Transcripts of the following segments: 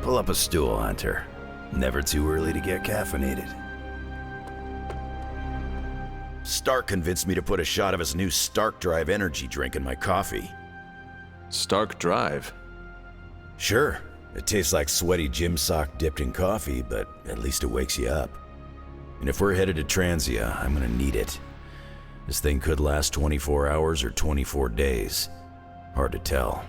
Pull up a stool, Hunter. Never too early to get caffeinated. Stark convinced me to put a shot of his new Stark Drive energy drink in my coffee. Stark Drive? Sure, it tastes like sweaty gym sock dipped in coffee, but at least it wakes you up. And if we're headed to Transia, I'm gonna need it. This thing could last 24 hours or 24 days. Hard to tell.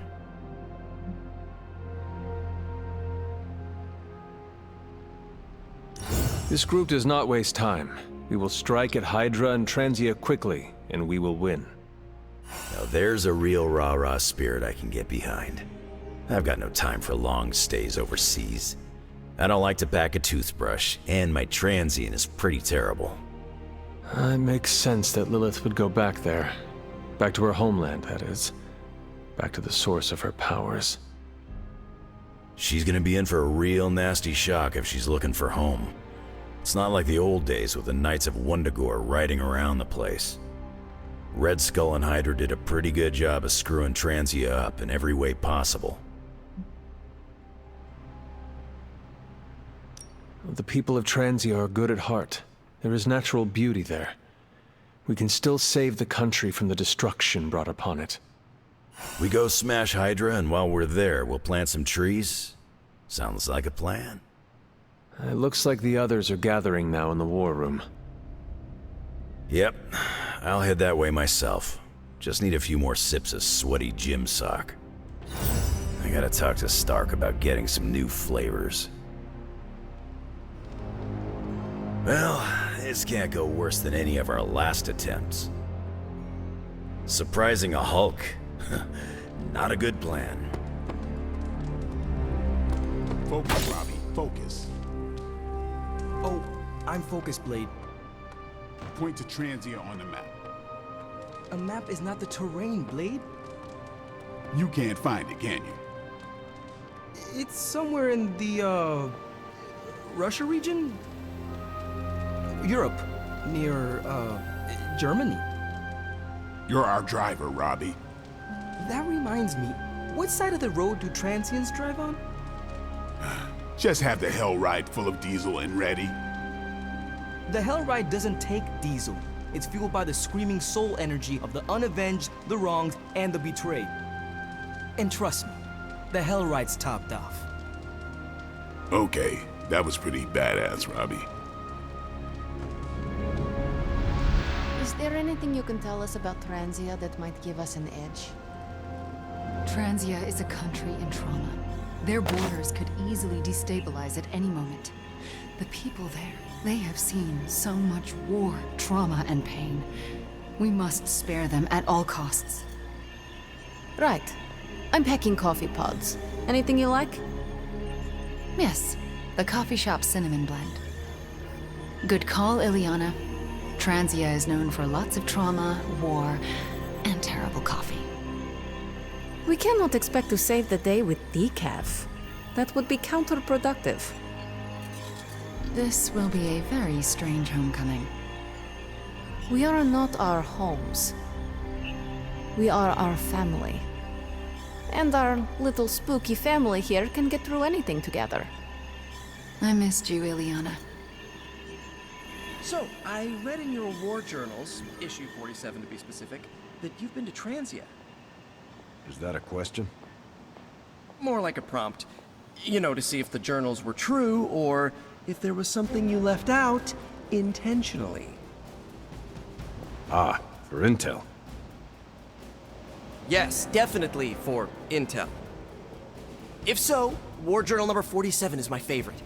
This group does not waste time. We will strike at Hydra and Transia quickly, and we will win. Now there's a real rah-rah spirit I can get behind. I've got no time for long stays overseas. I don't like to pack a toothbrush, and my transient is pretty terrible. It makes sense that Lilith would go back there. Back to her homeland, that is. Back to the source of her powers. She's gonna be in for a real nasty shock if she's looking for home. It's not like the old days with the Knights of Wundagore riding around the place. Red Skull and Hydra did a pretty good job of screwing Transia up in every way possible. The people of Transia are good at heart. There is natural beauty there. We can still save the country from the destruction brought upon it. We go smash Hydra, and while we're there, we'll plant some trees? Sounds like a plan. It looks like the others are gathering now in the war room. Yep, I'll head that way myself. Just need a few more sips of sweaty gym sock. I gotta talk to Stark about getting some new flavors. Well, this can't go worse than any of our last attempts. Surprising a Hulk? Not a good plan. Focus, Robbie, focus. Oh, I'm focused, Blade. Point to Transia on the map. A map is not the terrain, Blade. You can't find it, can you? It's somewhere in the, Russia region? Europe, near, Germany. You're our driver, Robbie. That reminds me, what side of the road do transients drive on? Just have the hell ride full of diesel and ready. The Hellride doesn't take diesel. It's fueled by the screaming soul energy of the unavenged, the wronged, and the betrayed. And trust me, the Hellride's topped off. Okay, that was pretty badass, Robbie. Is there anything you can tell us about Transia that might give us an edge? Transia is a country in trauma. Their borders could easily destabilize at any moment. The people there, they have seen so much war, trauma, and pain. We must spare them at all costs. Right. I'm packing coffee pods. Anything you like? Yes, the coffee shop cinnamon blend. Good call, Ileana. Transia is known for lots of trauma, war, and terrible coffee. We cannot expect to save the day with decaf. That would be counterproductive. This will be a very strange homecoming. We are not our homes. We are our family. And our little spooky family here can get through anything together. I missed you, Ileana. So, I read in your war journals, issue 47 to be specific, that you've been to Transia. Is that a question? More like a prompt. You know, to see if the journals were true, or if there was something you left out intentionally. Ah, for intel. Yes, definitely for intel. If so, war journal number 47 is my favorite.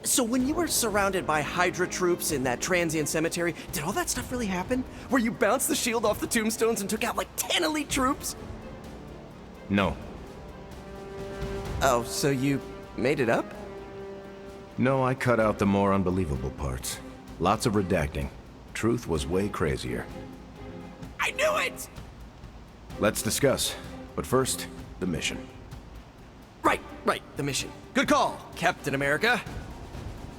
So when you were surrounded by Hydra troops in that transient cemetery, did all that stuff really happen? Where you bounced the shield off the tombstones and took out like 10 elite troops? No. Oh, so you made it up? No, I cut out the more unbelievable parts. Lots of redacting. Truth was way crazier. I knew it! Let's discuss. But first, the mission. Right, the mission. Good call, Captain America.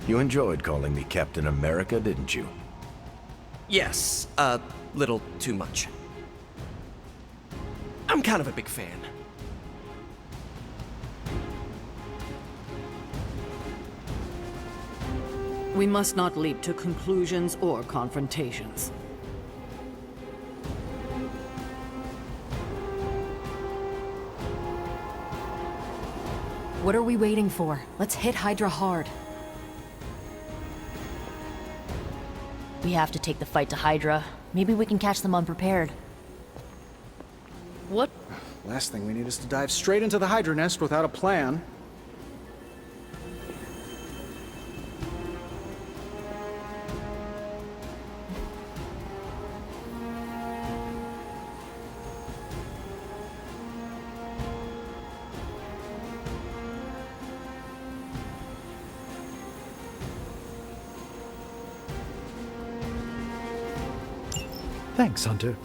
You enjoyed calling me Captain America, didn't you? Yes, a little too much. I'm kind of a big fan. We must not leap to conclusions or confrontations. What are we waiting for? Let's hit Hydra hard. We have to take the fight to Hydra. Maybe we can catch them unprepared. What? Last thing we need is to dive straight into the Hydra nest without a plan. Thanks, Hunter.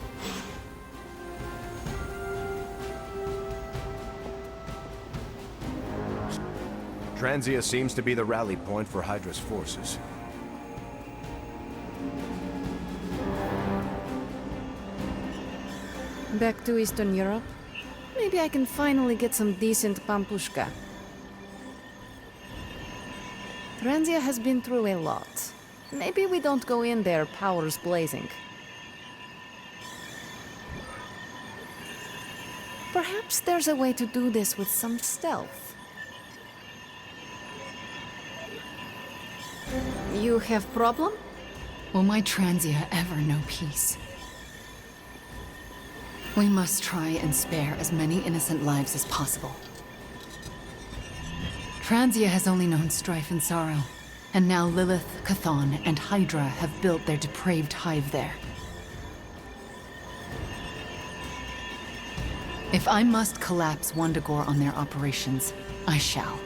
Transia seems to be the rally point for Hydra's forces. Back to Eastern Europe? Maybe I can finally get some decent pampushka. Transia has been through a lot. Maybe we don't go in there powers blazing. Perhaps there's a way to do this with some stealth. You have problem? Will my Transia ever know peace? We must try and spare as many innocent lives as possible. Transia has only known strife and sorrow, and now Lilith, Chthon, and Hydra have built their depraved hive there. If I must collapse Wundagore on their operations, I shall.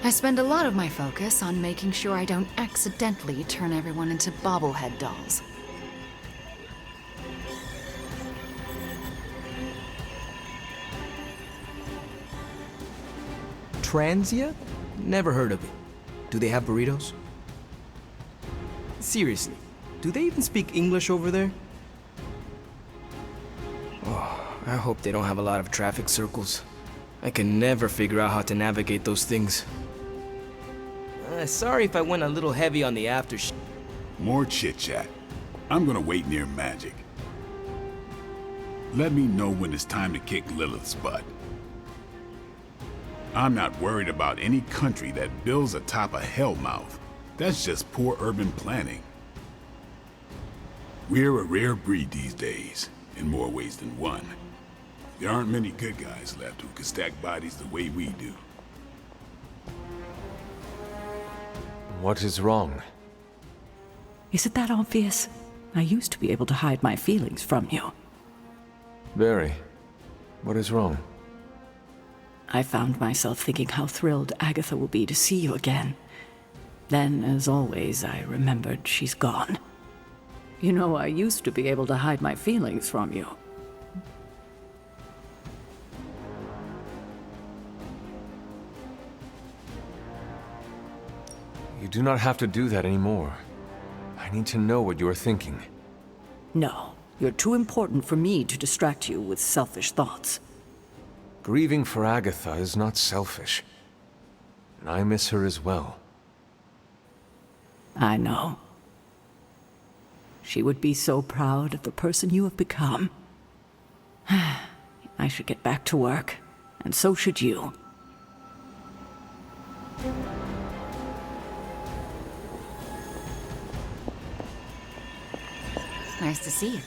I spend a lot of my focus on making sure I don't accidentally turn everyone into bobblehead dolls. Transia? Never heard of it. Do they have burritos? Seriously, do they even speak English over there? Oh, I hope they don't have a lot of traffic circles. I can never figure out how to navigate those things. Sorry if I went a little heavy on the aftersh. More chit-chat. I'm gonna wait near Magic. Let me know when it's time to kick Lilith's butt. I'm not worried about any country that builds atop a hellmouth. That's just poor urban planning. We're a rare breed these days, in more ways than one. There aren't many good guys left who can stack bodies the way we do. What is wrong? Is it that obvious? I used to be able to hide my feelings from you. Barry, what is wrong? I found myself thinking how thrilled Agatha will be to see you again. Then, as always, I remembered she's gone. You know, I used to be able to hide my feelings from you. You do not have to do that anymore. I need to know what you are thinking. No, you're too important for me to distract you with selfish thoughts. Grieving for Agatha is not selfish. And I miss her as well. I know. She would be so proud of the person you have become. I should get back to work, and so should you. Nice to see you.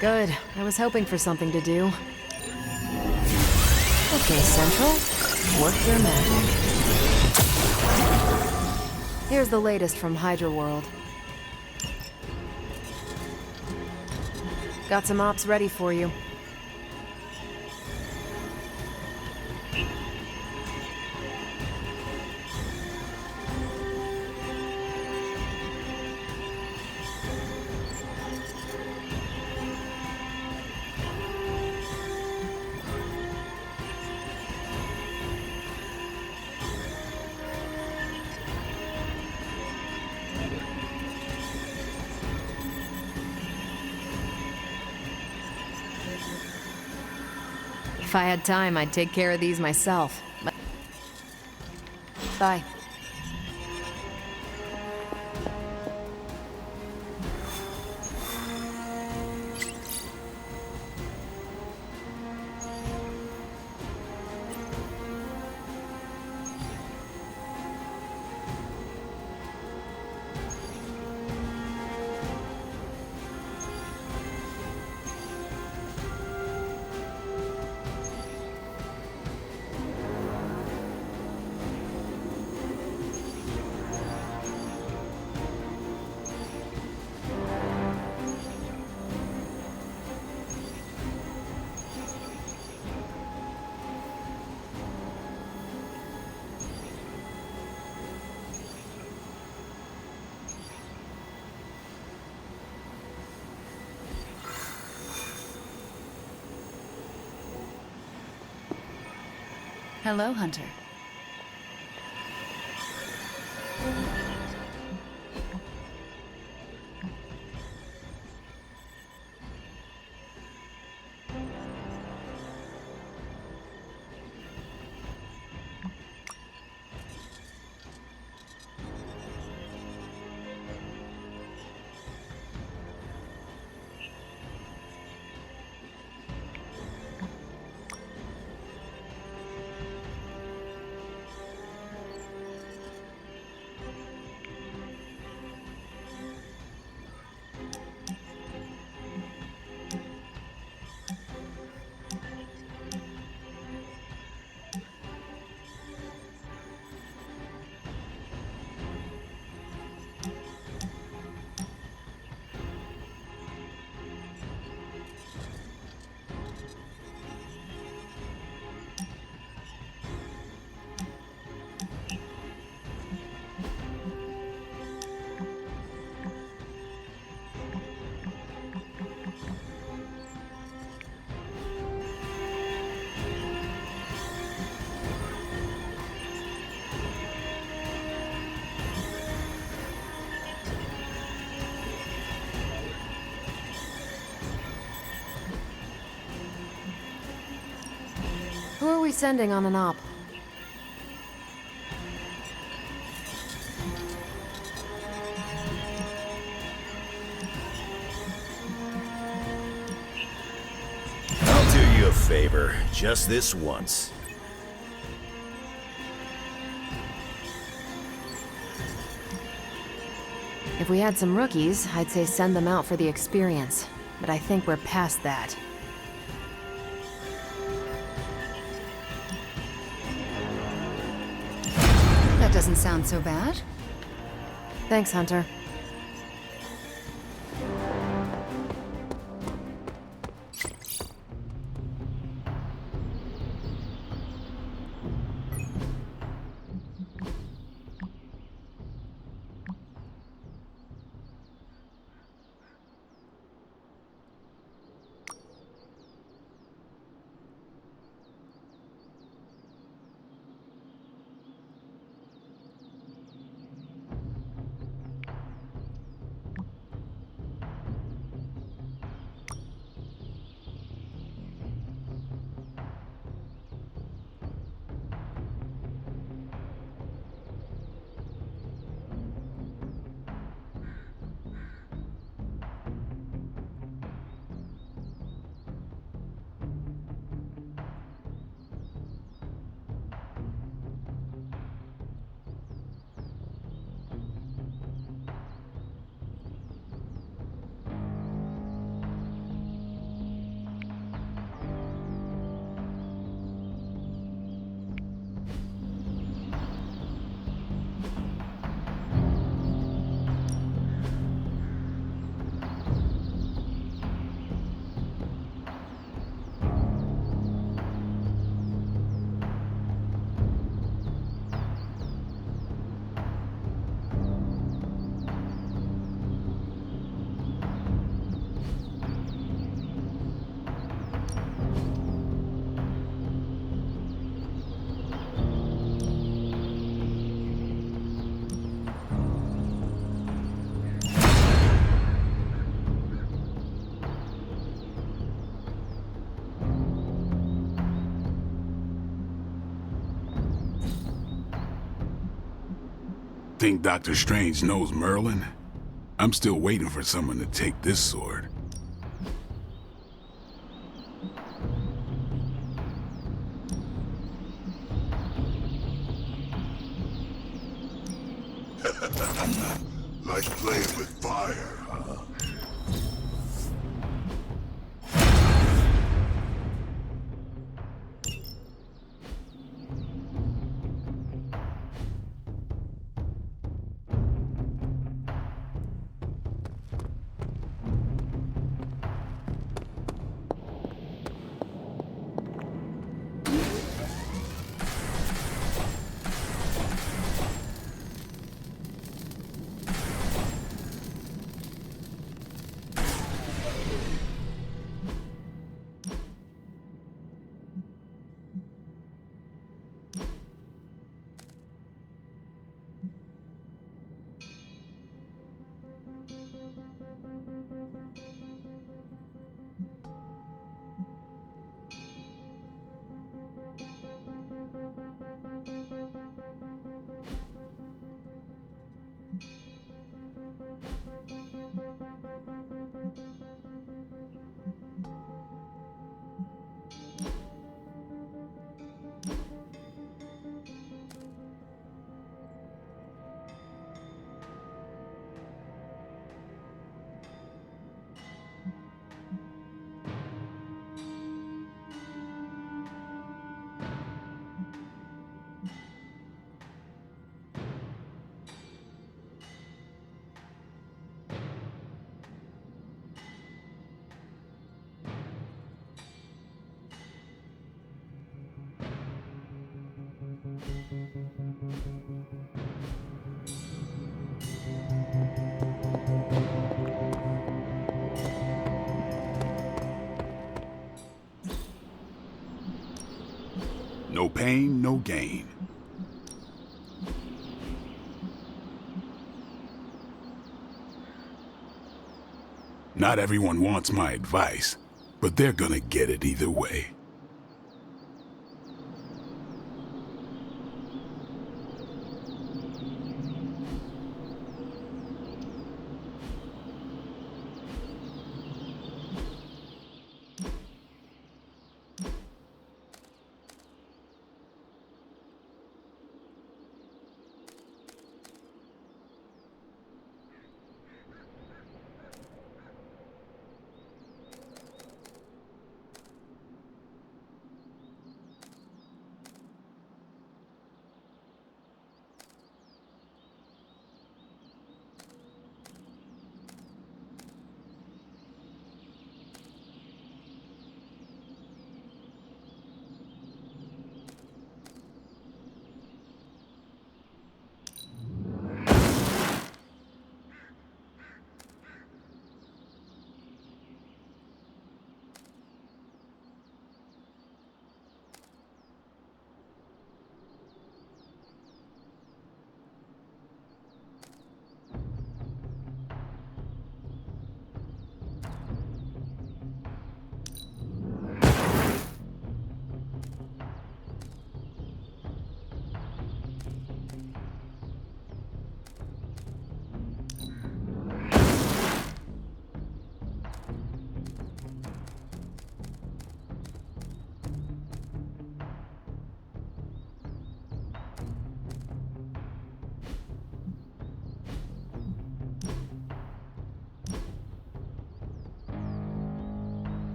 Good. I was hoping for something to do. Okay, Central. Work your magic. Here's the latest from Hydra World. Got some ops ready for you. If I had time, I'd take care of these myself. Bye. Hello, Hunter. Who are we sending on an op? I'll do you a favor, just this once. If we had some rookies, I'd say send them out for the experience. But I think we're past that. That doesn't sound so bad. Thanks, Hunter. think Dr. Strange knows Merlin? I'm still waiting for someone to take this sword. Like playing with fire, huh? No pain, no gain. Not everyone wants my advice, but they're gonna get it either way.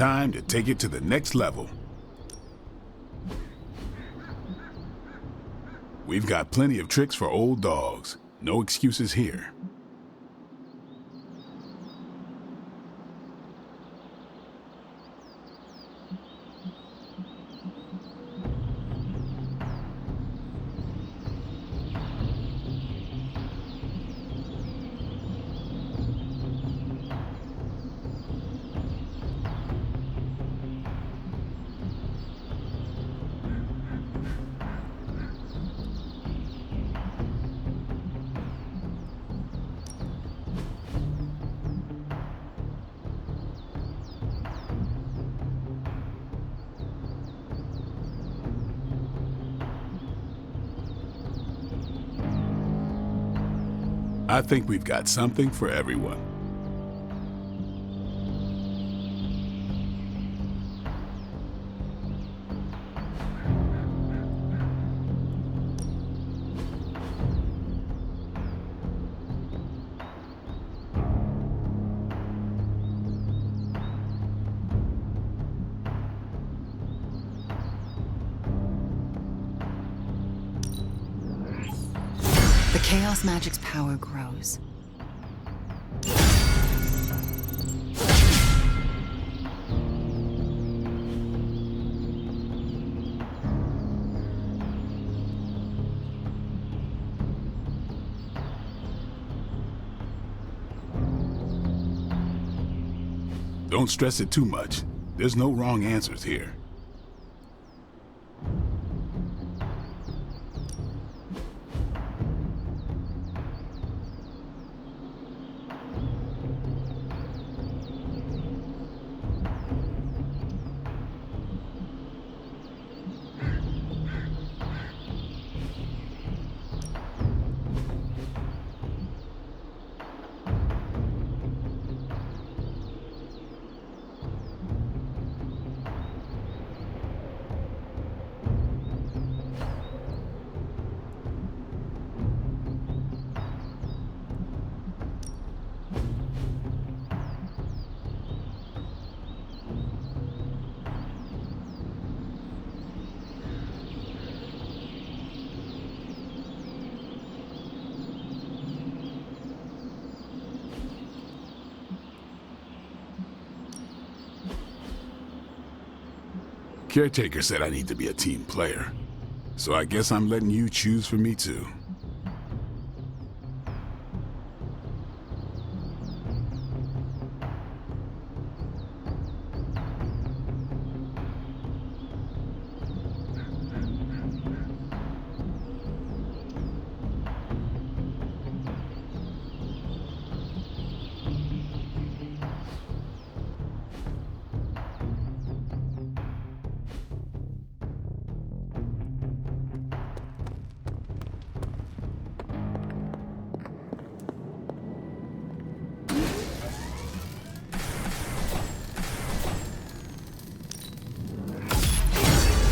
time to take it to the next level. We've got plenty of tricks for old dogs. No excuses here. I think we've got something for everyone. The Chaos Magic's power grows. Don't stress it too much. There's no wrong answers here. Caretaker said I need to be a team player, so I guess I'm letting you choose for me too.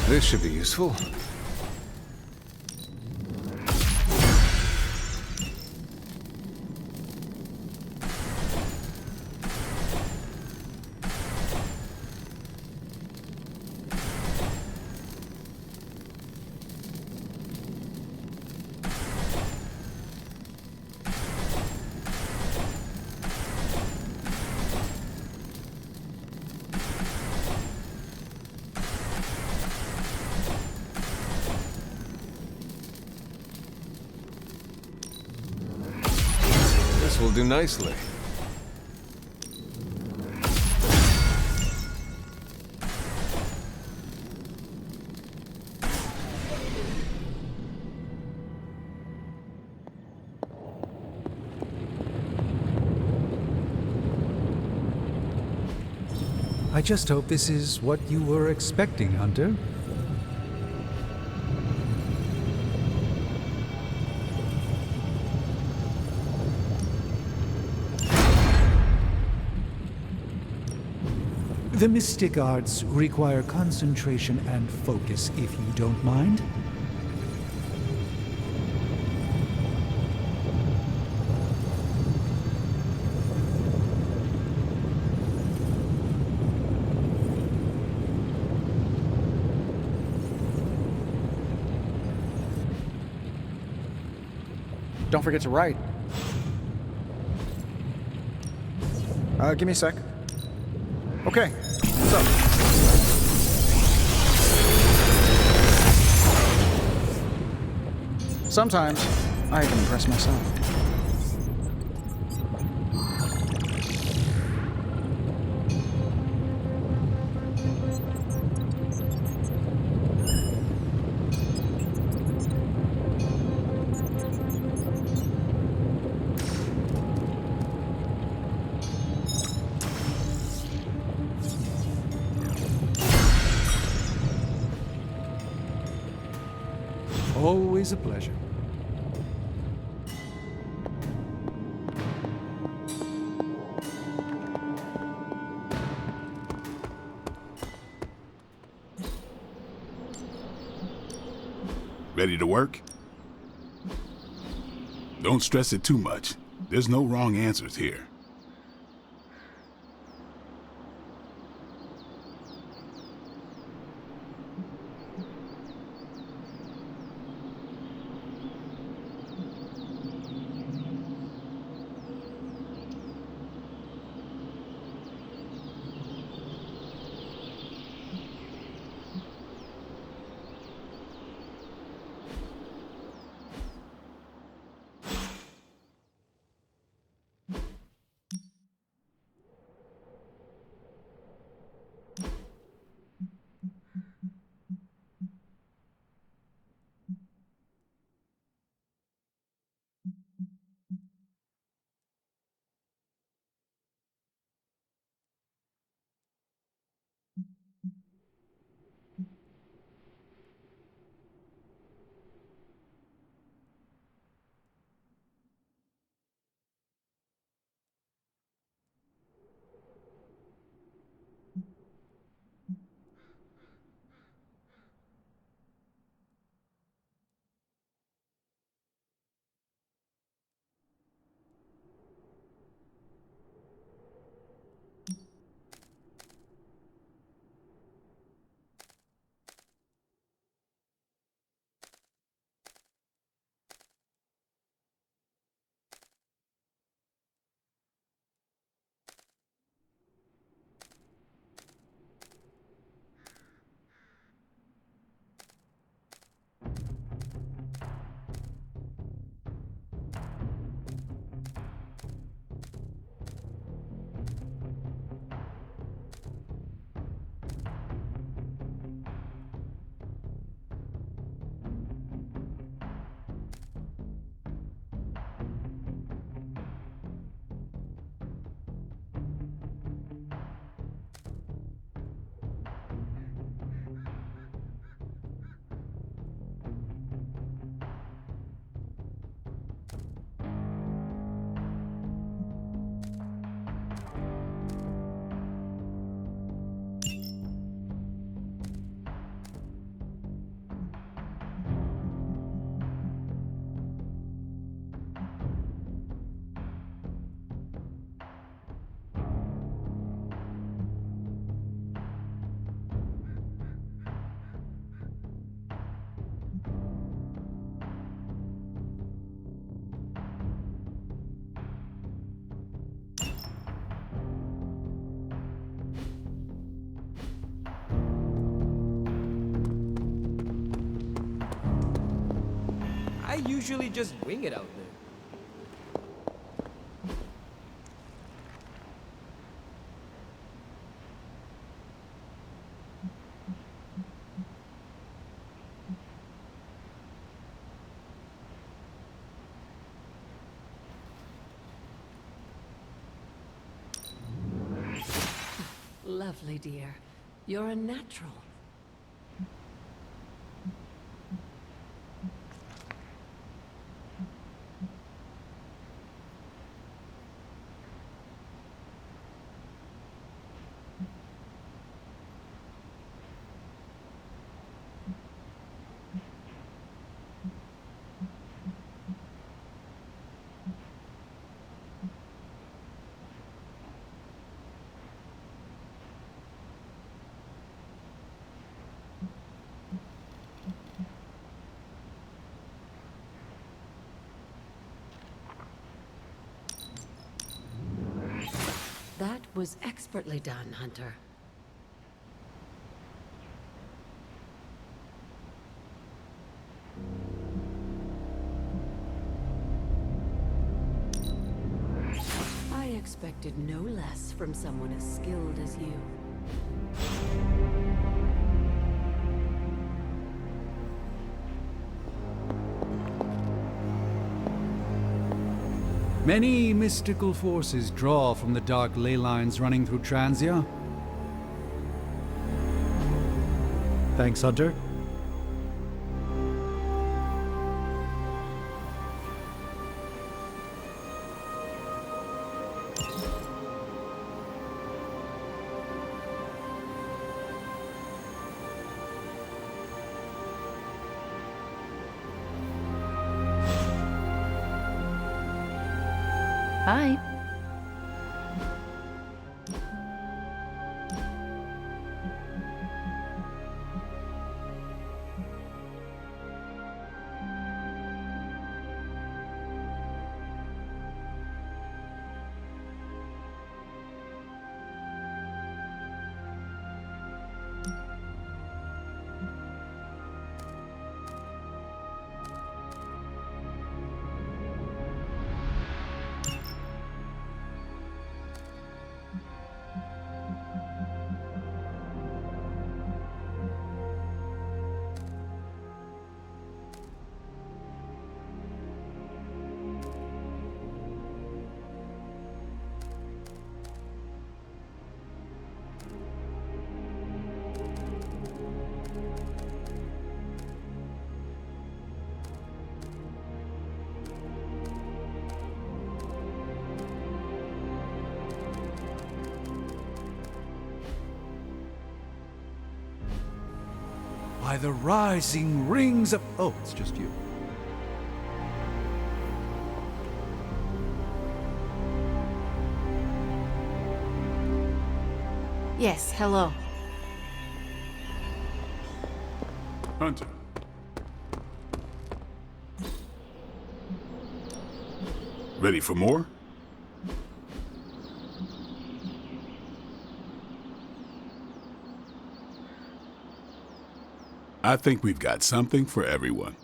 This should be useful. This will do nicely. I just hope this is what you were expecting, Hunter. The mystic arts require concentration and focus, if you don't mind. Don't forget to write. Give me a sec. Okay, so. Sometimes, I can impress myself. Always a pleasure. Ready to work? Don't stress it too much. There's no wrong answers here. I usually just wing it out there. Lovely, dear. You're a natural. was expertly done, Hunter. I expected no less from someone as skilled as you. Many mystical forces draw from the dark ley lines running through Transia. Thanks, Hunter. Hi. By the rising rings of... Oh, it's just you. Yes, hello. Hunter. Ready for more? I think we've got something for everyone.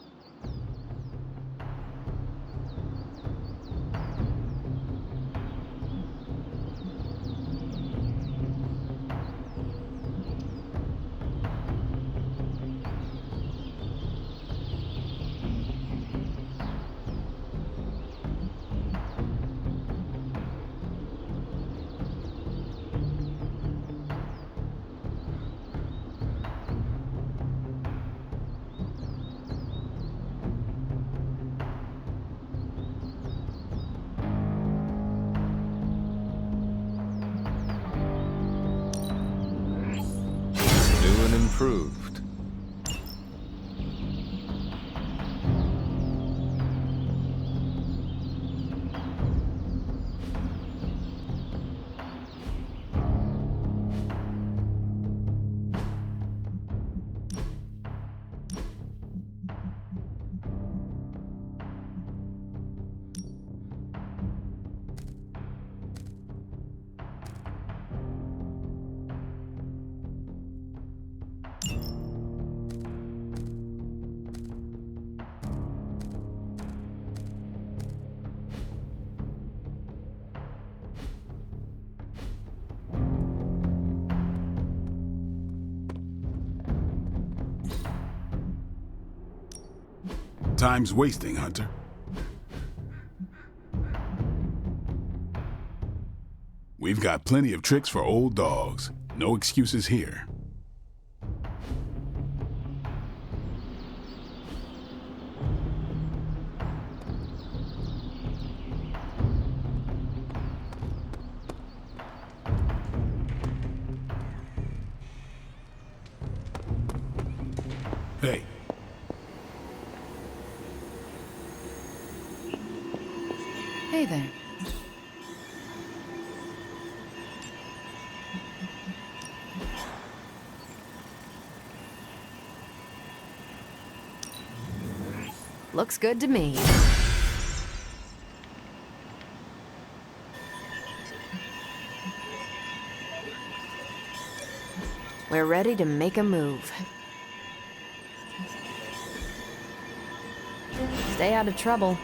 New and improved. Time's wasting, Hunter. We've got plenty of tricks for old dogs. No excuses here. Hey. Hey there. Looks good to me. We're ready to make a move. Stay out of trouble.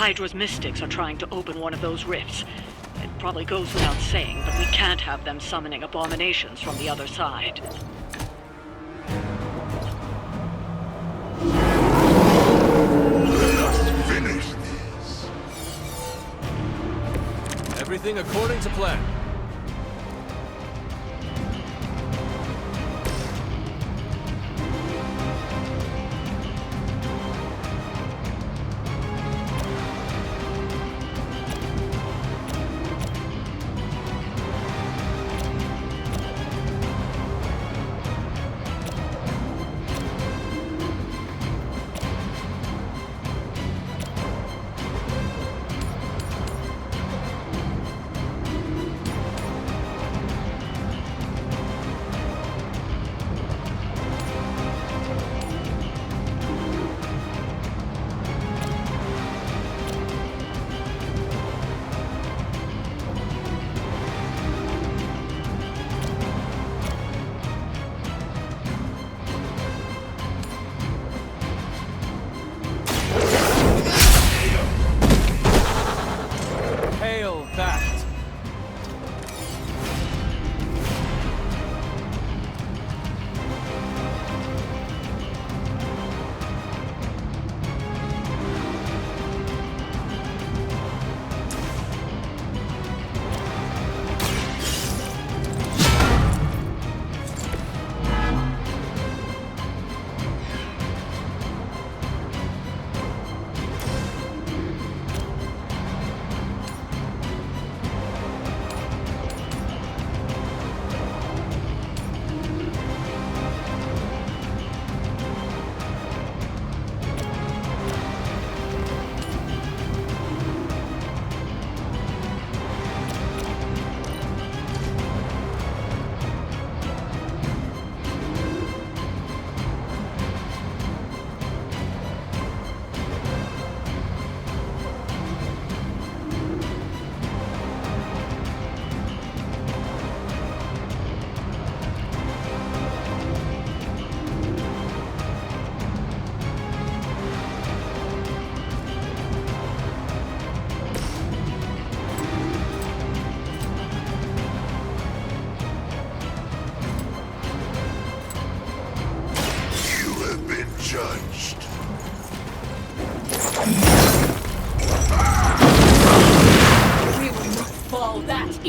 Hydra's mystics are trying to open one of those rifts. It probably goes without saying, but we can't have them summoning abominations from the other side. Let us finish this. Everything according to plan.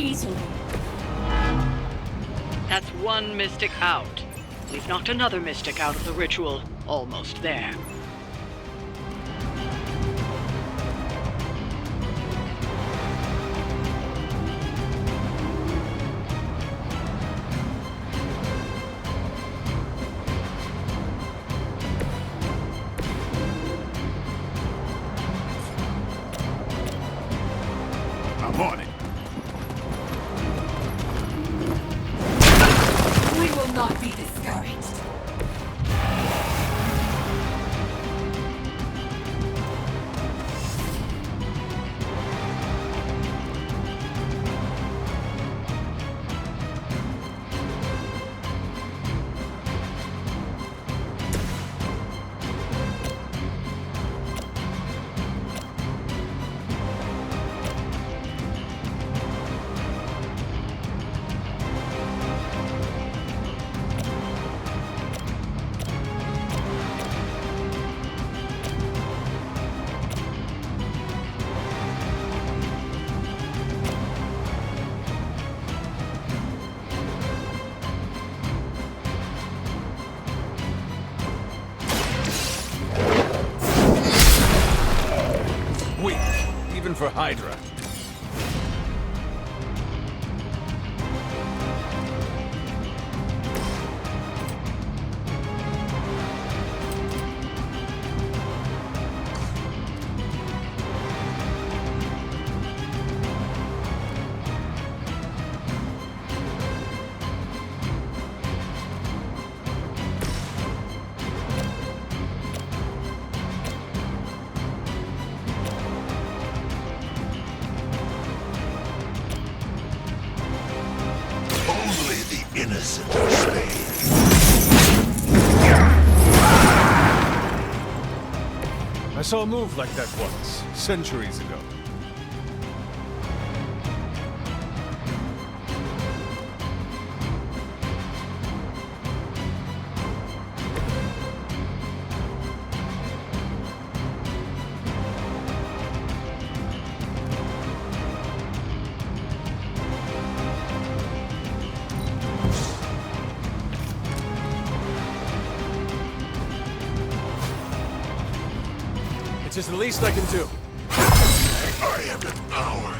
easily. That's one mystic out. We've knocked another mystic out of the ritual. Almost there. I'm on it. We will not be discouraged. Weak, even for Hydra. Only the innocent are slain. I saw a move like that once, centuries ago. It's just the least I can do. I am empowered.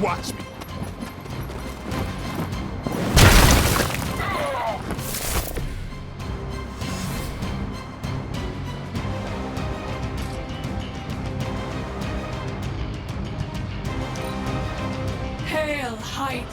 Watch me. Hail Hydra!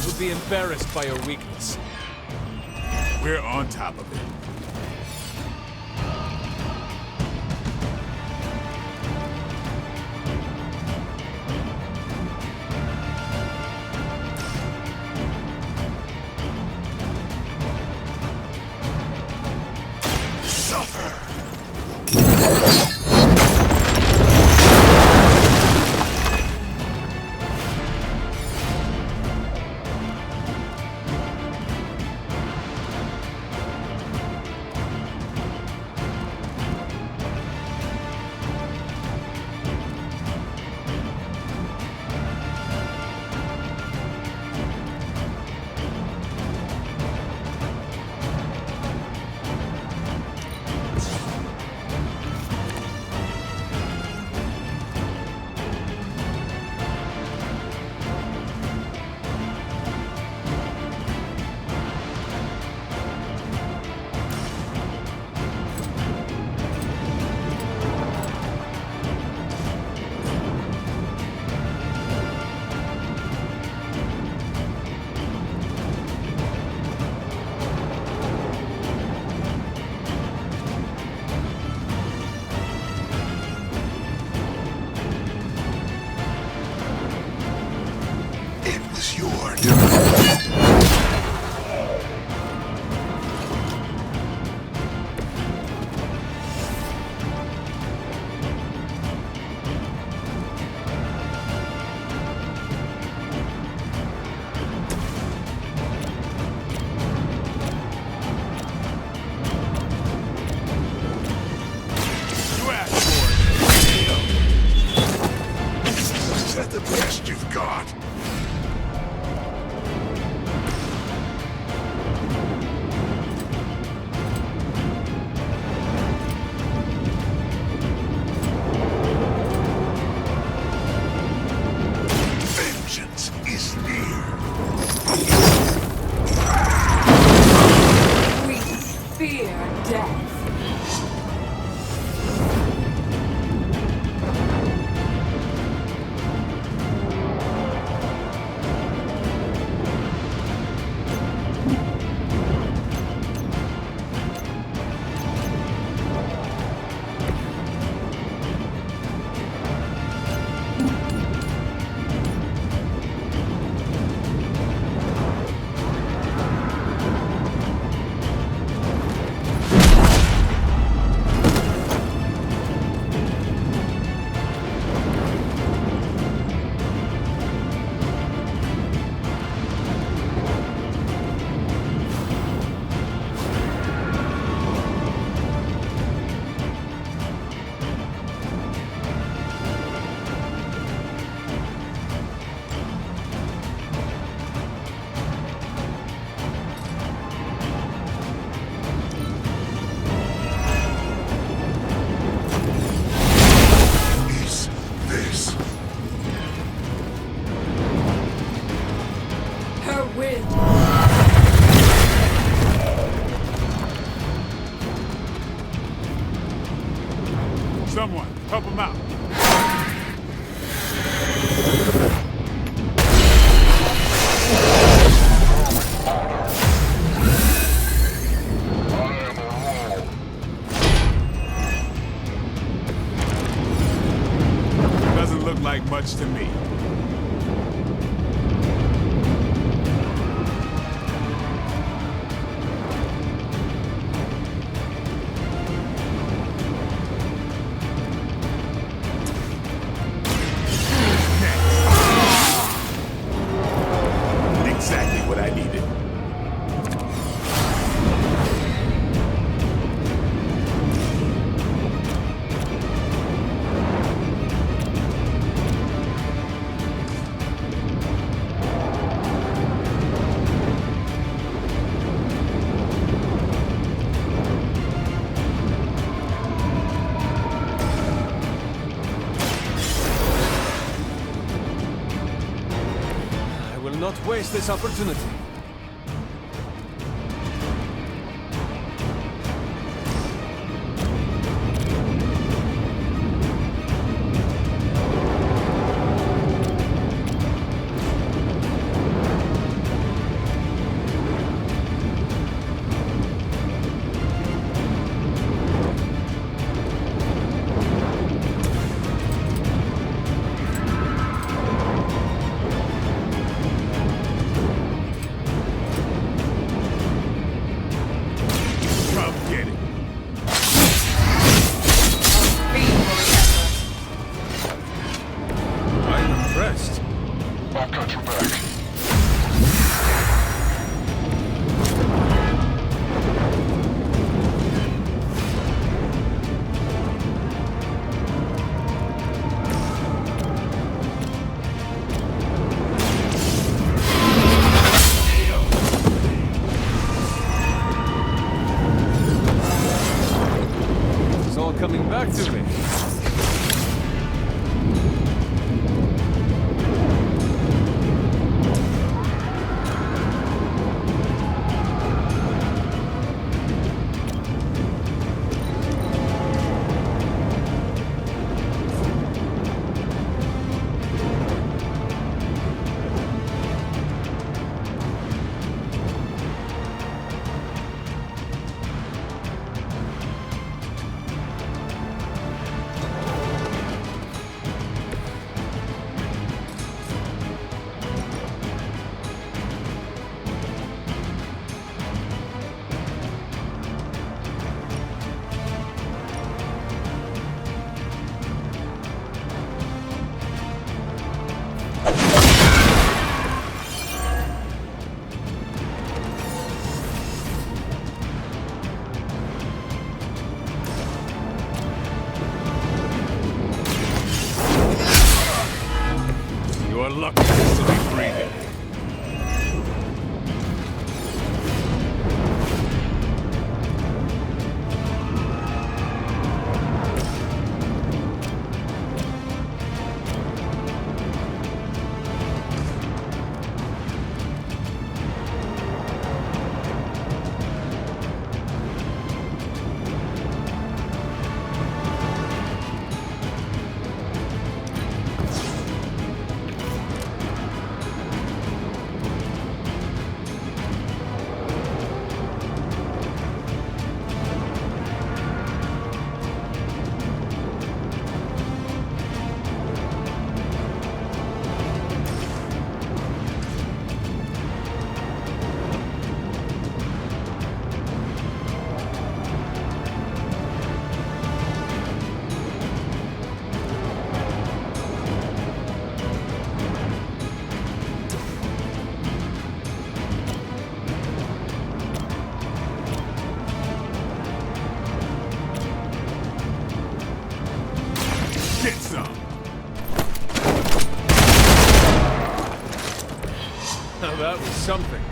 Would be embarrassed by your weakness. We're on top of it. Someone, help him out. Doesn't look like much to me. Exactly what I needed. not waste this opportunity. Coming back to me. You are lucky to be breathing. Get some! Now that was something.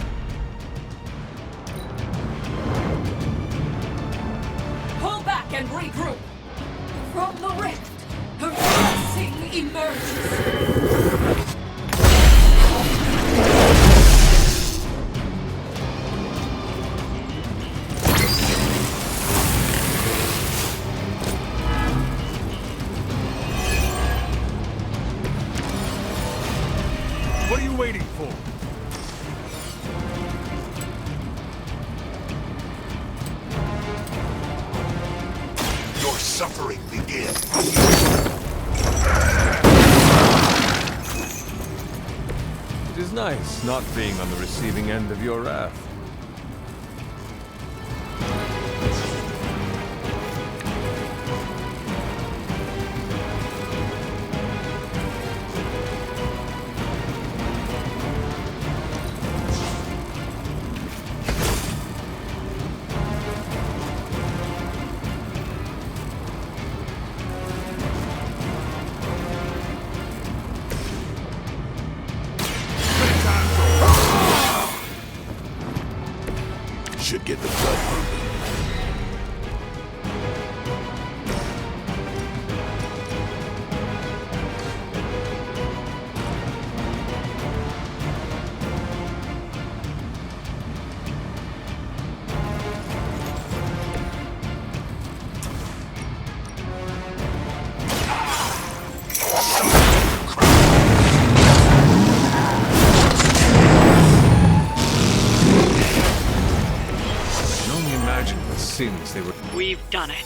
Pull back and regroup! From the rift, a blessing emerges! What are you waiting for? Your suffering begins. It is nice not being on the receiving end of your wrath. guess they were... We've done it.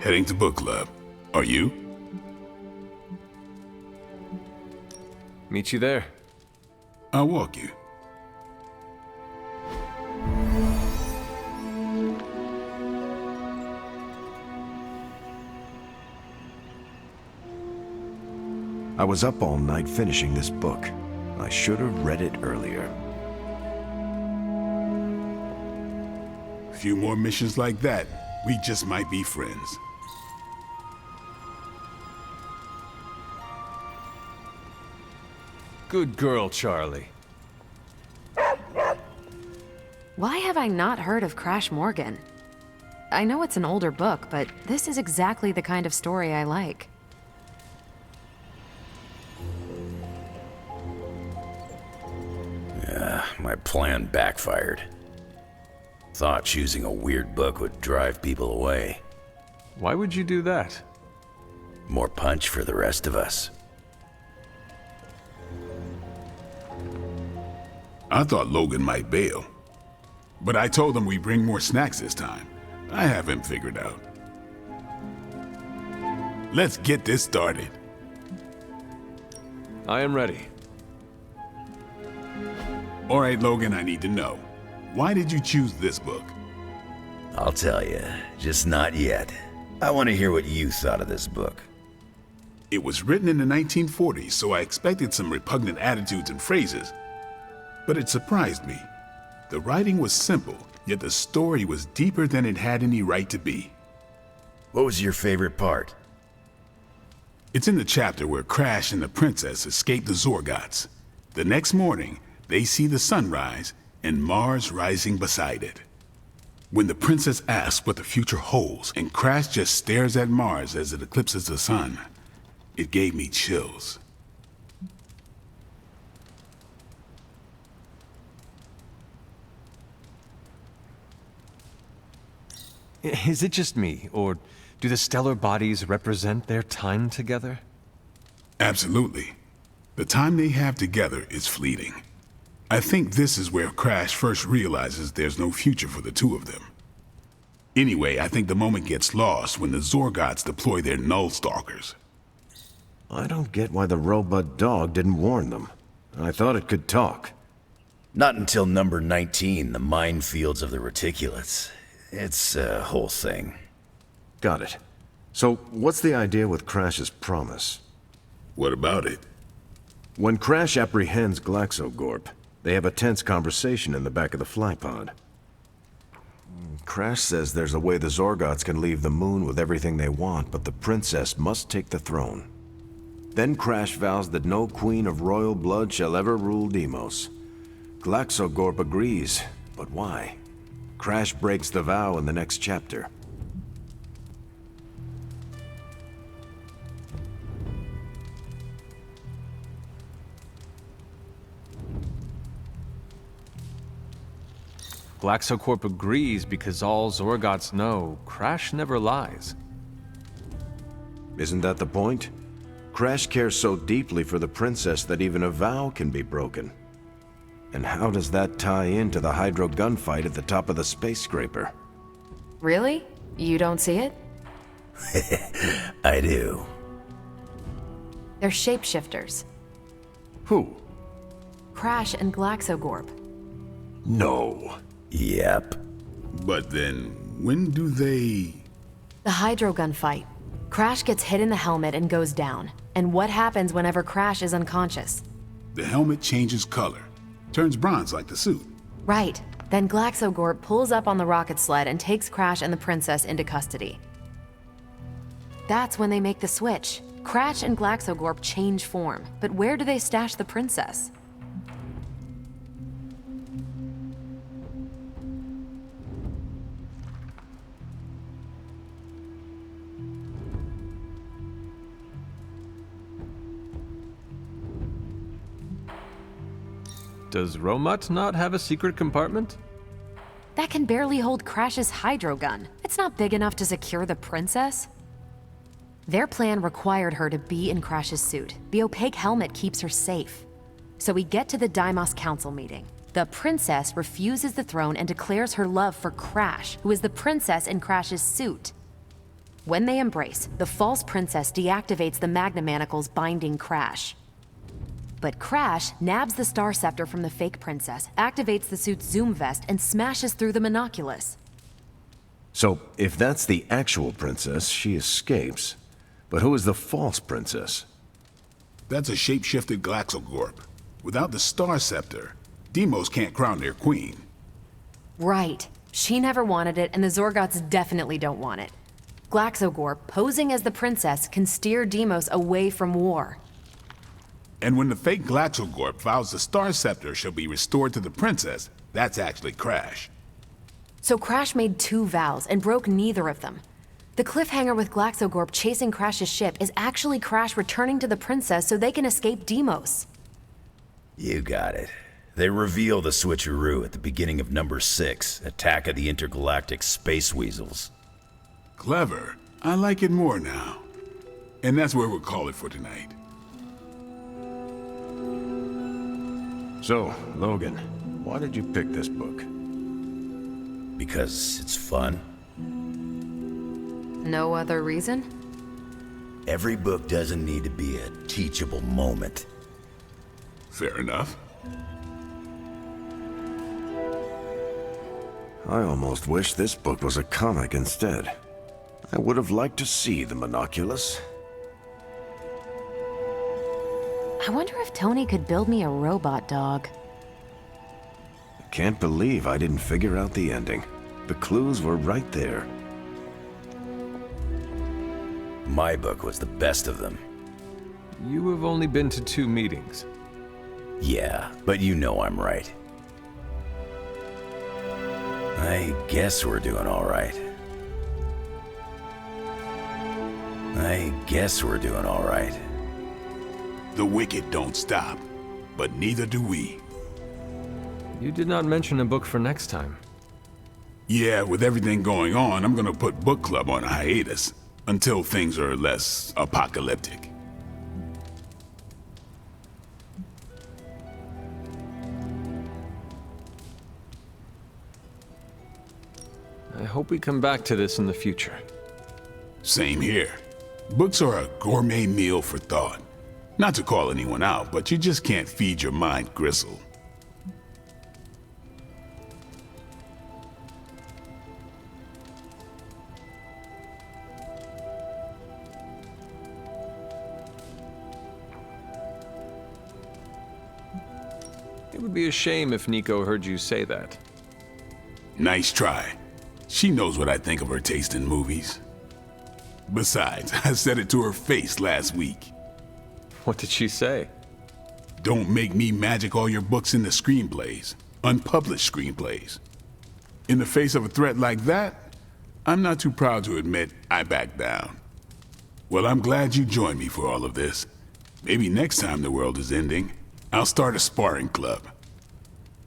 Heading to book club. Are you? Meet you there. I'll walk you. I was up all night finishing this book. I should have read it earlier. A few more missions like that, we just might be friends. Good girl, Charlie. Why have I not heard of Crash Morgan? I know it's an older book, but this is exactly the kind of story I like. My plan backfired. Thought choosing a weird book would drive people away. Why would you do that? More punch for the rest of us. I thought Logan might bail, but I told him we bring more snacks this time. I have him figured out. Let's get this started. I am ready. All right, Logan, I need to know. Why did you choose this book? I'll tell you, just not yet. I want to hear what you thought of this book. It was written in the 1940s, so I expected some repugnant attitudes and phrases. But it surprised me. The writing was simple, yet the story was deeper than it had any right to be. What was your favorite part? It's in the chapter where Crash and the princess escape the Zorgots. The next morning, they see the sun rise and Mars rising beside it. When the princess asks what the future holds and Crash just stares at Mars as it eclipses the sun, it gave me chills. Is it just me, or do the stellar bodies represent their time together? Absolutely. The time they have together is fleeting. I think this is where Crash first realizes there's no future for the two of them. Anyway, I think the moment gets lost when the Zorgots deploy their Null Stalkers. I don't get why the robot dog didn't warn them. I thought it could talk. Not until number 19, the minefields of the reticulates. It's a whole thing. Got it. So, what's the idea with Crash's promise? What about it? When Crash apprehends Glaxogorp, they have a tense conversation in the back of the flypod. Crash says there's a way the Zorgots can leave the moon with everything they want, but the princess must take the throne. Then Crash vows that no queen of royal blood shall ever rule Deimos. Glaxogorp agrees, but why? Crash breaks the vow in the next chapter. Glaxocorp agrees because all Zorgots know Crash never lies. Isn't that the point? Crash cares so deeply for the princess that even a vow can be broken. And how does that tie into the Hydro gunfight at the top of the space scraper? Really? You don't see it? I do. They're shapeshifters. Who? Crash and Glaxogorp. No. Yep. But then, when do they... The Hydro gunfight. Crash gets hit in the helmet and goes down. And what happens whenever Crash is unconscious? The helmet changes color, turns bronze like the suit. Right. Then Glaxogorp pulls up on the rocket sled and takes Crash and the princess into custody. That's when they make the switch. Crash and Glaxogorp change form, but where do they stash the princess? Does Romut not have a secret compartment? That can barely hold Crash's hydro gun. It's not big enough to secure the princess. Their plan required her to be in Crash's suit. The opaque helmet keeps her safe. So we get to the Deimos Council meeting. The princess refuses the throne and declares her love for Crash, who is the princess in Crash's suit. When they embrace, the false princess deactivates the Magna Manacles binding Crash. But Crash nabs the Star Scepter from the fake princess, activates the suit's zoom vest, and smashes through the monoculus. So, if that's the actual princess, she escapes. But who is the false princess? That's a shapeshifted Glaxogorp. Without the Star Scepter, Deimos can't crown their queen. Right. She never wanted it, and the Zorgots definitely don't want it. Glaxogorp, posing as the princess, can steer Deimos away from war. And when the fake Glaxogorp vows the Star Scepter shall be restored to the princess, that's actually Crash. So Crash made 2 vows and broke neither of them. The cliffhanger with Glaxogorp chasing Crash's ship is actually Crash returning to the princess so they can escape Deimos. You got it. They reveal the switcheroo at the beginning of number 6, Attack of the Intergalactic Space Weasels. Clever. I like it more now. And that's where we'll call it for tonight. So, Logan, why did you pick this book? Because it's fun. No other reason? Every book doesn't need to be a teachable moment. Fair enough. I almost wish this book was a comic instead. I would have liked to see the monoculus. I wonder if Tony could build me a robot dog. I can't believe I didn't figure out the ending. The clues were right there. My book was the best of them. You have only been to 2 meetings. Yeah, but you know I'm right. I guess we're doing all right. I guess we're doing all right. The wicked don't stop, but neither do we. You did not mention a book for next time. Yeah, with everything going on, I'm gonna put book club on a hiatus until things are less apocalyptic. I hope we come back to this in the future. Same here. Books are a gourmet meal for thought. Not to call anyone out, but you just can't feed your mind gristle. It would be a shame if Nico heard you say that. Nice try. She knows what I think of her taste in movies. Besides, I said it to her face last week. What did she say? Don't make me magic all your books into screenplays. Unpublished screenplays. In the face of a threat like that, I'm not too proud to admit I backed down. Well, I'm glad you joined me for all of this. Maybe next time the world is ending, I'll start a sparring club.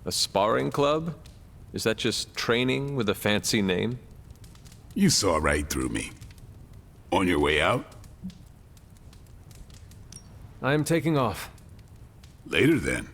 A sparring club? Is that just training with a fancy name? You saw right through me. On your way out? I am taking off. Later then.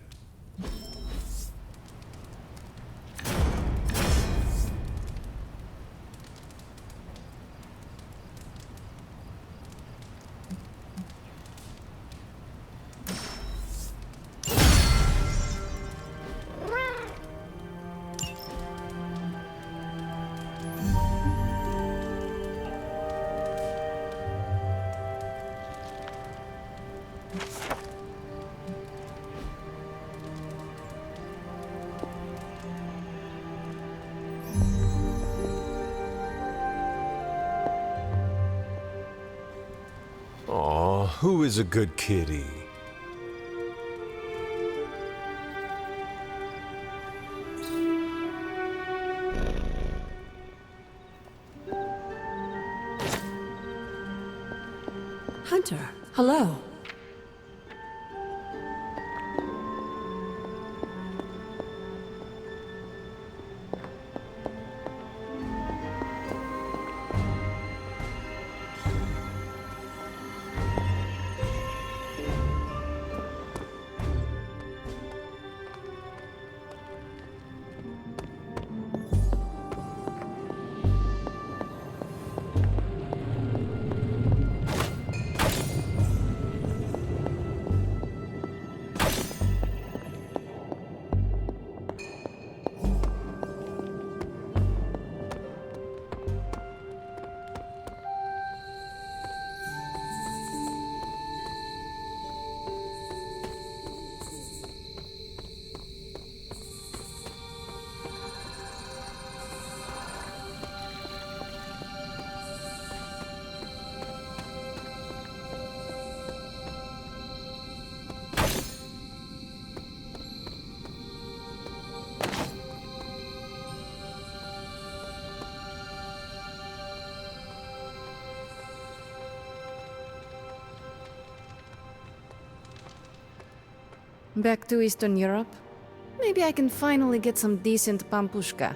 Who is a good kitty? Hunter, hello. Back to Eastern Europe? Maybe I can finally get some decent pampushka.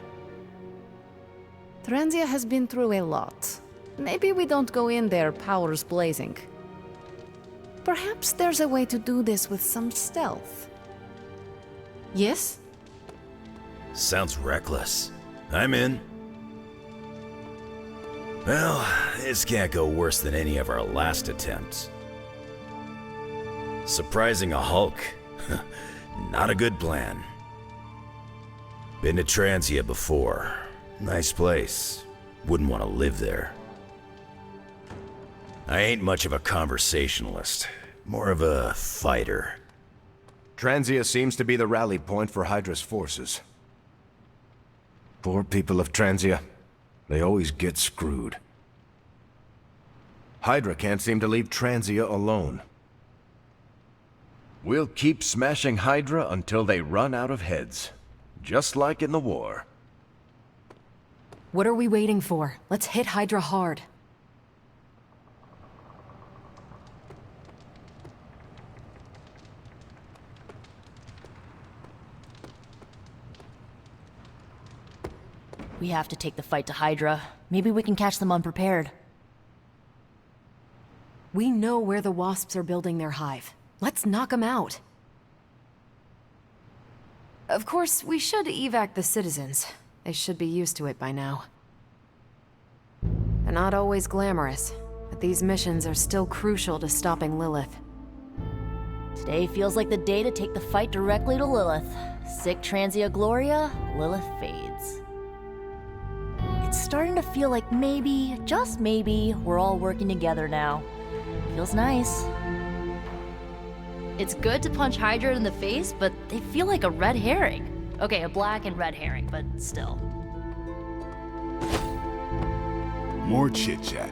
Transia has been through a lot. Maybe we don't go in there powers blazing. Perhaps there's a way to do this with some stealth. Yes? Sounds reckless. I'm in. Well, this can't go worse than any of our last attempts. Surprising a Hulk? Not a good plan. Been to Transia before. Nice place. Wouldn't want to live there. I ain't much of a conversationalist. More of a fighter. Transia seems to be the rally point for Hydra's forces. Poor people of Transia. They always get screwed. Hydra can't seem to leave Transia alone. We'll keep smashing Hydra until they run out of heads. Just like in the war. What are we waiting for? Let's hit Hydra hard. We have to take the fight to Hydra. Maybe we can catch them unprepared. We know where the Wasps are building their hive. Let's knock them out. Of course, we should evac the citizens. They should be used to it by now. They're not always glamorous, but these missions are still crucial to stopping Lilith. Today feels like the day to take the fight directly to Lilith. Sic Transia Gloria, Lilith fades. It's starting to feel like maybe, just maybe, we're all working together now. Feels nice. It's good to punch Hydra in the face, but they feel like a red herring. Okay, a black and red herring, but still. More chit-chat.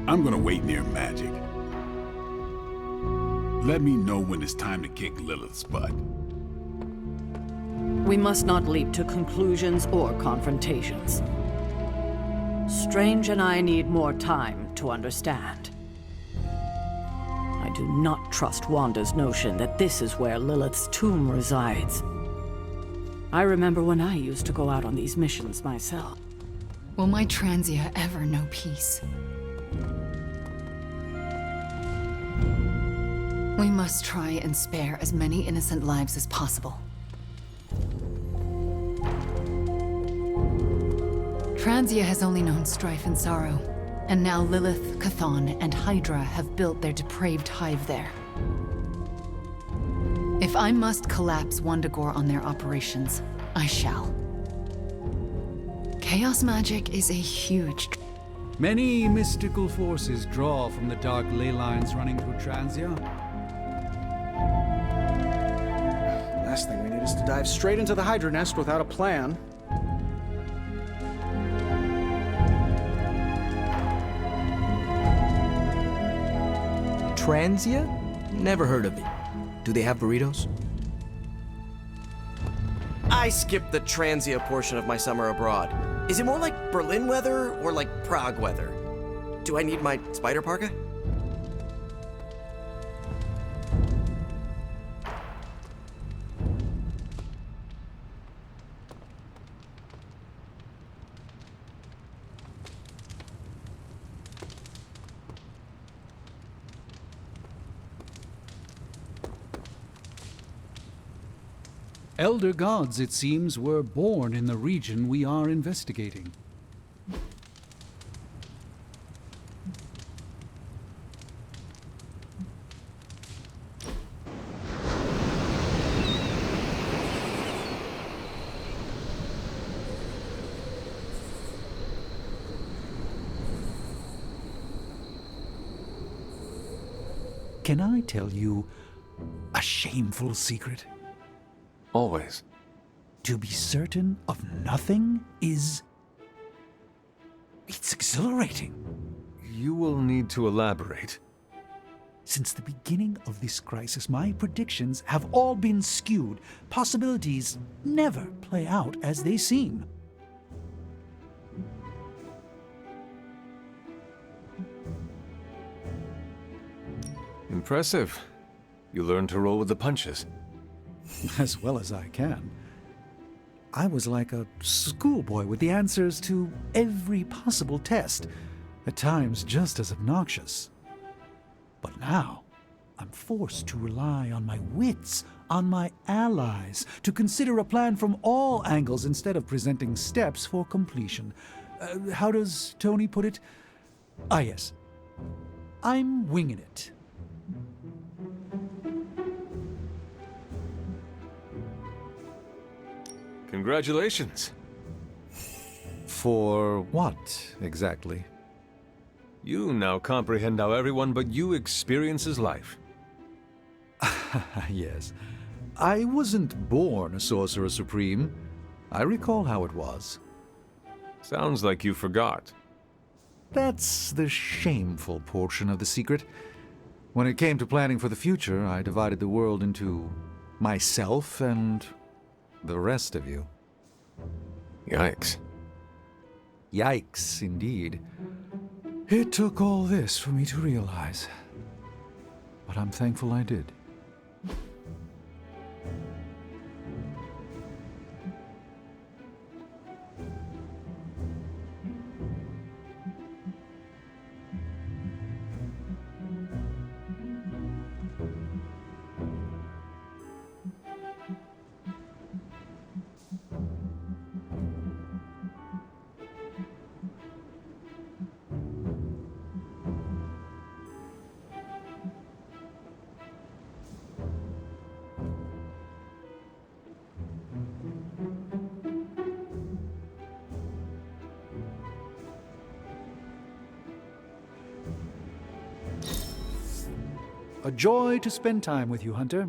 I'm gonna wait near Magic. Let me know when it's time to kick Lilith's butt. We must not leap to conclusions or confrontations. Strange and I need more time to understand. I do not trust Wanda's notion that this is where Lilith's tomb resides. I remember when I used to go out on these missions myself. Will my Transia ever know peace? We must try and spare as many innocent lives as possible. Transia has only known strife and sorrow, and now Lilith, Chthon, and Hydra have built their depraved hive there. If I must collapse Wundagore on their operations, I shall. Chaos magic is a huge... Many mystical forces draw from the dark ley lines running through Transia. Last thing we need is to dive straight into the Hydra nest without a plan. Transia? Never heard of it. Do they have burritos? I skipped the Transia portion of my summer abroad. Is it more like Berlin weather or like Prague weather? Do I need my spider parka? Elder gods, it seems, were born in the region we are investigating. Can I tell you a shameful secret? Always. To be certain of nothing is... it's exhilarating. You will need to elaborate. Since the beginning of this crisis, my predictions have all been skewed. Possibilities never play out as they seem. Impressive. You learned to roll with the punches. As well as I can. I was like a schoolboy with the answers to every possible test, at times just as obnoxious. But now, I'm forced to rely on my wits, on my allies, to consider a plan from all angles instead of presenting steps for completion. How does Tony put it? Ah, yes. I'm winging it. Congratulations. For what, exactly? You now comprehend how everyone but you experiences life. Yes. I wasn't born a Sorcerer Supreme. I recall how it was. Sounds like you forgot. That's the shameful portion of the secret. When it came to planning for the future, I divided the world into myself and the rest of you. Yikes. Yikes, indeed. It took all this for me to realize. But I'm thankful I did. A joy to spend time with you, Hunter.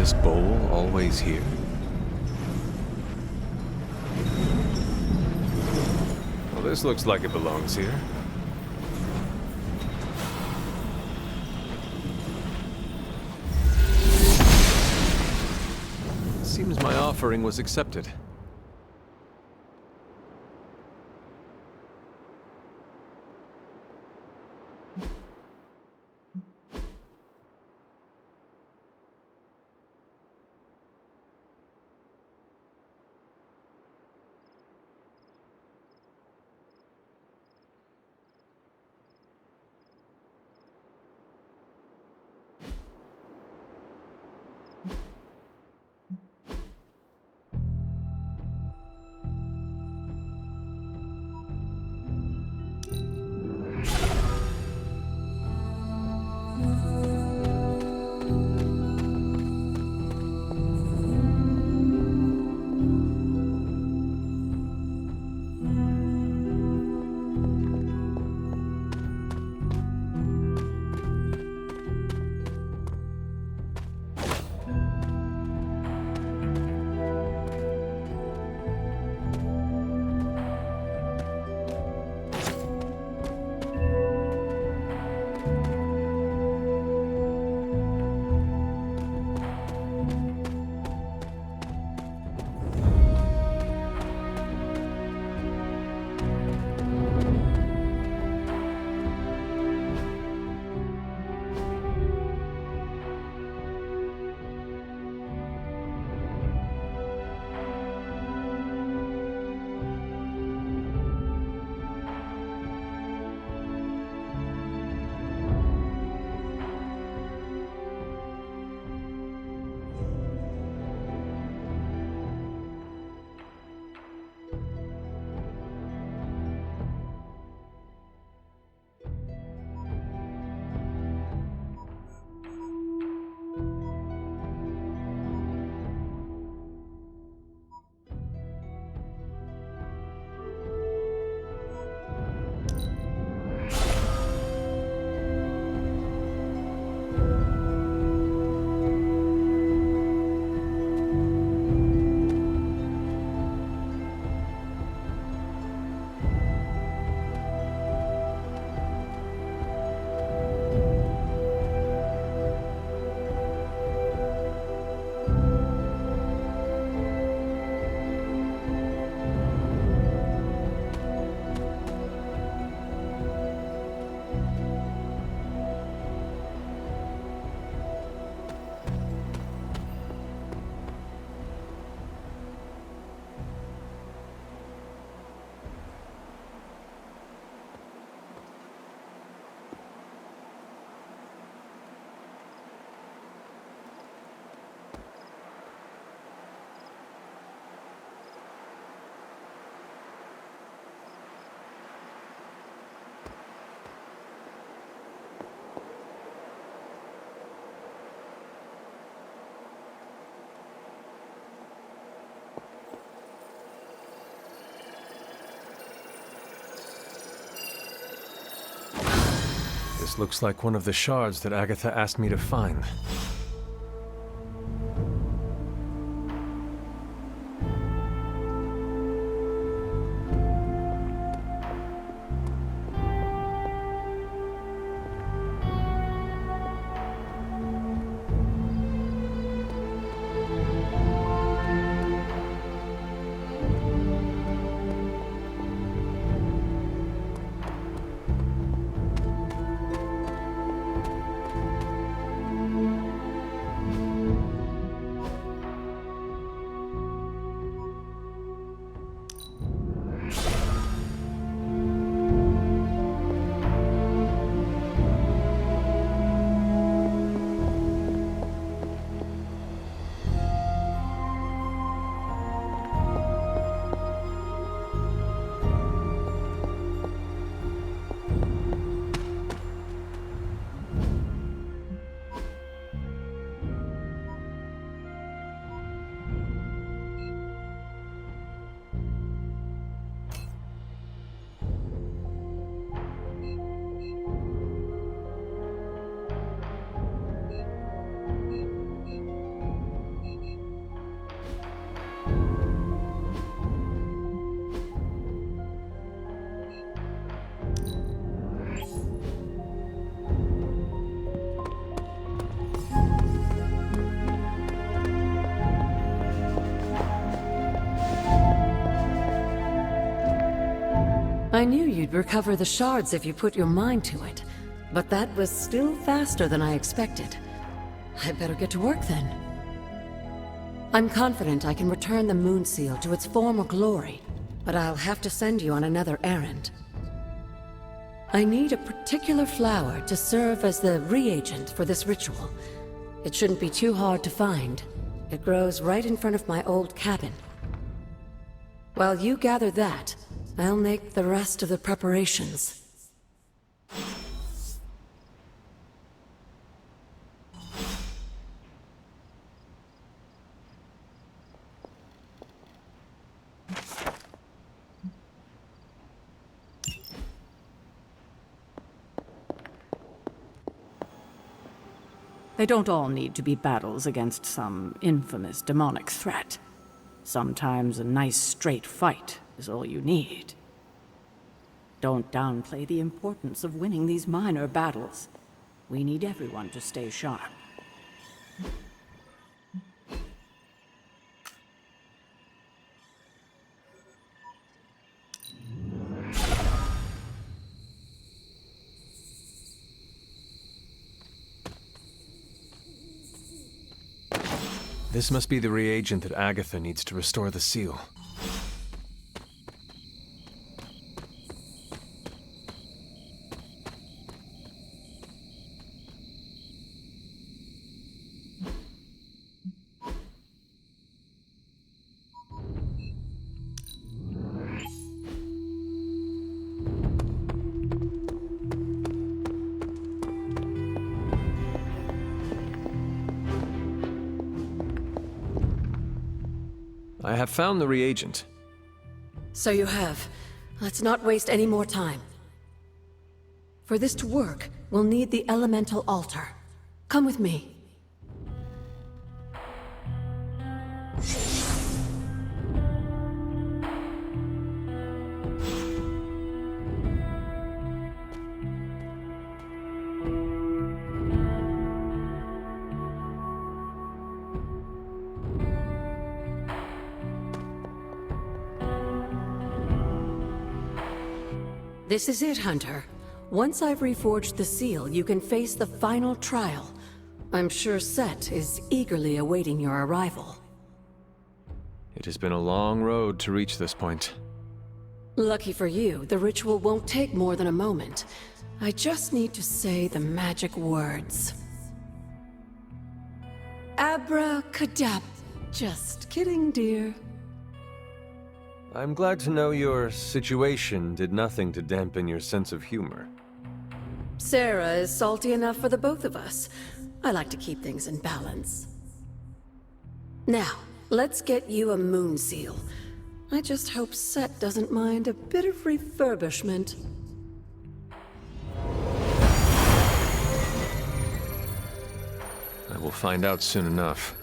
this bowl always here? Well, this looks like it belongs here. Seems my offering was accepted. This looks like one of the shards that Agatha asked me to find. I knew you'd recover the shards if you put your mind to it, but that was still faster than I expected. I better get to work then. I'm confident I can return the Moon Seal to its former glory, but I'll have to send you on another errand. I need a particular flower to serve as the reagent for this ritual. It shouldn't be too hard to find. It grows right in front of my old cabin. While you gather that, I'll make the rest of the preparations. They don't all need to be battles against some infamous demonic threat. Sometimes a nice straight fight is all you need. Don't downplay the importance of winning these minor battles. We need everyone to stay sharp. This must be the reagent that Agatha needs to restore the seal. I have found the reagent. So you have. Let's not waste any more time. For this to work, we'll need the elemental altar. Come with me. This is it, Hunter. Once I've reforged the seal, you can face the final trial. I'm sure Set is eagerly awaiting your arrival. It has been a long road to reach this point. Lucky for you, the ritual won't take more than a moment. I just need to say the magic words. Abracadabra. Just kidding, dear. I'm glad to know your situation did nothing to dampen your sense of humor. Sarah is salty enough for the both of us. I like to keep things in balance. Now, let's get you a moon seal. I just hope Set doesn't mind a bit of refurbishment. I will find out soon enough.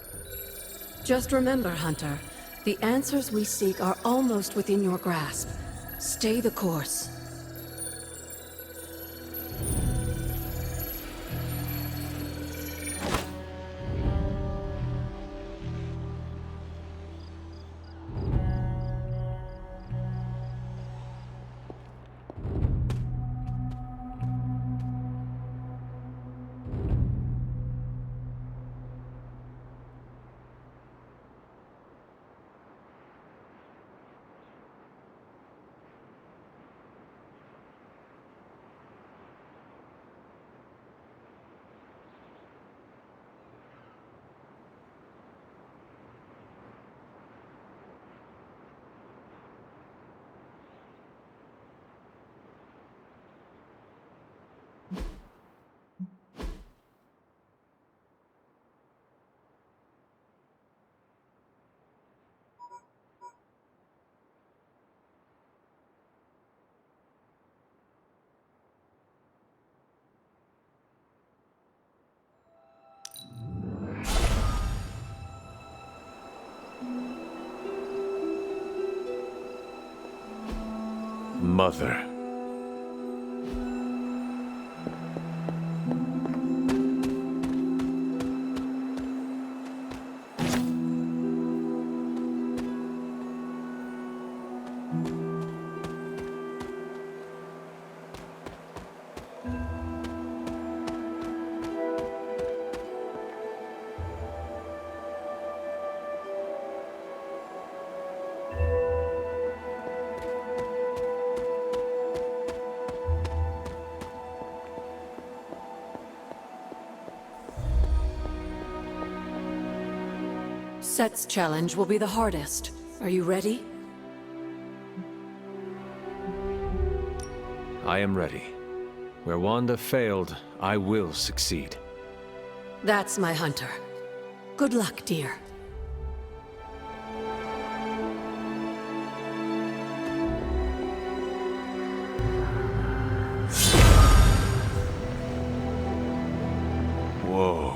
Just remember, Hunter, the answers we seek are almost within your grasp. Stay the course. Mother. Set's challenge will be the hardest. Are you ready? I am ready. Where Wanda failed, I will succeed. That's my hunter. Good luck, dear. Whoa.